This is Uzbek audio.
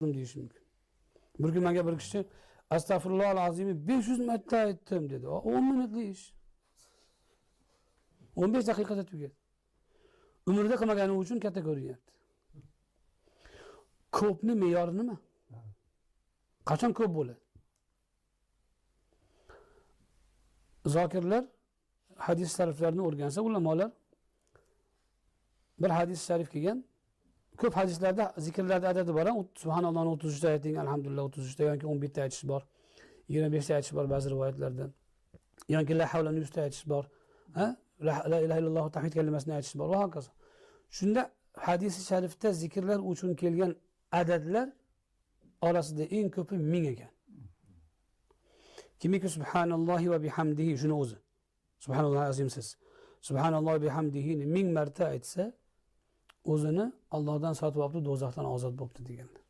deyish mumkin. Bir kun menga bir kishi astag'firullohal azimni 500 marta aytdim dedi. 10 minutlik ish. 15 daqiqada tugadi. Umrida qilmagani uchun katta ko'rinyapti. Ko'pni me'yori nima? Qachon ko'p bo'ladi? Zokirlar hadis shariflarini o'rgansa ulamolar bir hadis sharif kelgan. Ko'p hadislarda zikrlarda adadi bor. Subhanallohni 33 ta ayting, alhamdulillah 33 ta yoki 11 ta aytish bor. 25 ta aytish bor ba'zi rivoyatlarda. Yoki la havlani 100 ta aytish bor. La ilaha illalloh tavhid kalimasini aytish bor va hokazo. Shunda hadis sharifda zikrlar uchun kelgan adadlar orasida eng ko'pi 1000 ekan. Kimiki subhanallohi va bihamdihi shuni o'zi. Subhanallohi azimsiz. Subhanallohi va bihamdihi 1000 marta aytsa o'zini Allohdan sotib olibdi, do'zaxdan ozod bo'libdi deganlar.